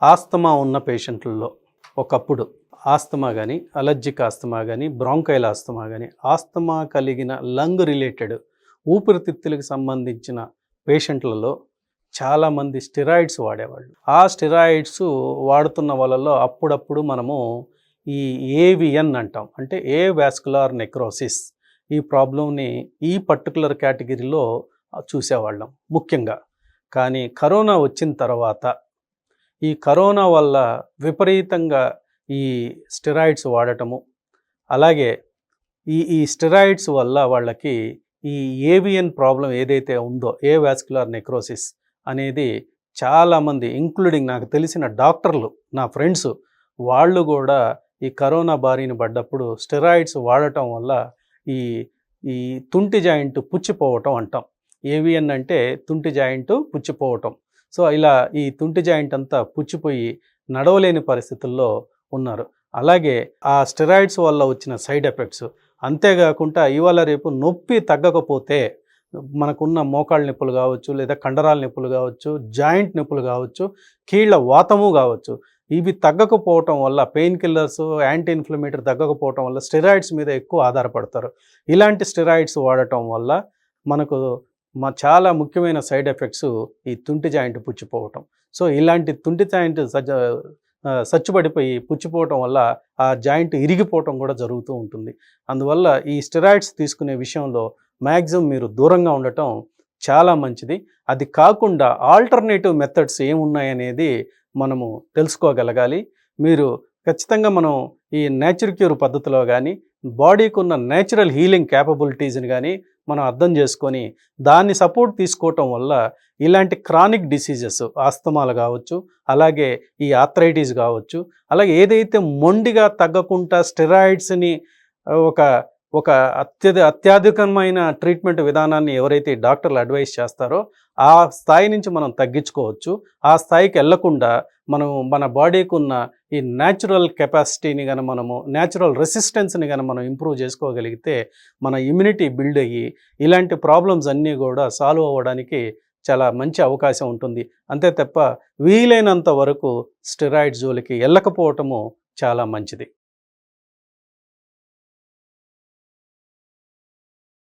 Asthma ఉన్న పేషెంట్లలో ఒకప్పుడు asthma కానీ, అలర్జిక్ ఆస్తమా కానీ, బ్రాంకైల్ ఆస్తమా కానీ, ఆస్తమా కలిగిన లంగ్ రిలేటెడ్ ఊపిరితిత్తులకు సంబంధించిన పేషెంట్లలో చాలామంది స్టెరాయిడ్స్ వాడేవాళ్ళు. ఆ స్టెరాయిడ్స్ వాడుతున్న వాళ్ళలో అప్పుడప్పుడు మనము ఈ ఏవిఎన్ అంటాం, అంటే ఏ వాస్కులార్ నెక్రోసిస్, ఈ ప్రాబ్లంని ఈ పర్టికులర్ కేటగిరీలో చూసేవాళ్ళం ముఖ్యంగా. కానీ కరోనా వచ్చిన తర్వాత ఈ కరోనా వల్ల విపరీతంగా ఈ స్టెరాయిడ్స్ వాడటము, అలాగే ఈ స్టెరాయిడ్స్ వల్ల వాళ్ళకి ఈ ఏవియన్ ప్రాబ్లం ఏదైతే ఉందో, ఏ వాస్కులార్ నెక్రోసిస్ అనేది చాలామంది ఇంక్లూడింగ్ నాకు తెలిసిన డాక్టర్లు, నా ఫ్రెండ్స్, వాళ్ళు కూడా ఈ కరోనా బారిన పడ్డప్పుడు స్టెరాయిడ్స్ వాడటం వల్ల ఈ ఈ తుంటి జాయింట్ పుచ్చిపోవటం అంటాం. ఏవియన్ అంటే తుంటి జాయింట్ పుచ్చిపోవటం. సో ఇలా ఈ తుంటి జాయింట్ అంతా పుచ్చిపోయి నడవలేని పరిస్థితుల్లో ఉన్నారు. అలాగే ఆ స్టెరాయిడ్స్ వల్ల వచ్చిన సైడ్ ఎఫెక్ట్స్, అంతేకాకుండా ఇవాళ రేపు నొప్పి తగ్గకపోతే మనకున్న మోకాళ్ళ నొప్పులు కావచ్చు, లేదా కండరాల నొప్పులు కావచ్చు, జాయింట్ నొప్పులు కావచ్చు, కీళ్ళ వాతము కావచ్చు, ఇవి తగ్గకపోవటం వల్ల పెయిన్ కిల్లర్స్, యాంటీ ఇన్ఫ్లమేటరీ తగ్గకపోవటం వల్ల స్టెరాయిడ్స్ మీద ఎక్కువ ఆధారపడతారు. ఇలాంటి స్టెరాయిడ్స్ వాడటం వల్ల మనకు చాలా ముఖ్యమైన సైడ్ ఎఫెక్ట్స్ ఈ తుంటి జాయింట్ పుచ్చిపోవటం. సో ఇలాంటి తుంటి జాయింట్ సచ్చుపడిపోయి పుచ్చిపోవటం వల్ల ఆ జాయింట్ ఇరిగిపోవటం కూడా జరుగుతూ ఉంటుంది. అందువల్ల ఈ స్టెరాయిడ్స్ తీసుకునే విషయంలో మ్యాక్సిమం మీరు దూరంగా ఉండటం చాలా మంచిది. అది కాకుండా ఆల్టర్నేటివ్ మెథడ్స్ ఏమున్నాయనేది మనము తెలుసుకోగలగాలి. మీరు ఖచ్చితంగా మనం ఈ నేచురల్ క్యూర్ పద్ధతిలో కానీ, బాడీకి ఉన్న నేచురల్ హీలింగ్ క్యాపబిలిటీస్ని కానీ మనం అర్థం చేసుకొని దాన్ని సపోర్ట్ తీసుకోవటం వల్ల ఇలాంటి క్రానిక్ డిసీజెస్, ఆస్తమాలు కావచ్చు, అలాగే ఈ ఆర్థరైటిస్ కావచ్చు, అలాగే ఏదైతే మొండిగా తగ్గకుండా స్టెరాయిడ్స్ని ఒక ఒక అత్యధికమైన ట్రీట్మెంట్ విధానాన్ని ఎవరైతే డాక్టర్లు అడ్వైస్ చేస్తారో ఆ స్థాయి నుంచి మనం తగ్గించుకోవచ్చు. ఆ స్థాయికి వెళ్లకుండా మనం మన బాడీకి ఉన్న ఈ న్యాచురల్ కెపాసిటీని కానీ, మనము న్యాచురల్ రెసిస్టెన్స్ని కానీ మనం ఇంప్రూవ్ చేసుకోగలిగితే మన ఇమ్యూనిటీ బిల్డ్ అయ్యి ఇలాంటి ప్రాబ్లమ్స్ అన్నీ కూడా సాల్వ్ అవ్వడానికి చాలా మంచి అవకాశం ఉంటుంది. అంతే తప్ప వీలైనంత వరకు స్టెరాయిడ్ జోలికి వెళ్ళకపోవటము చాలా మంచిది.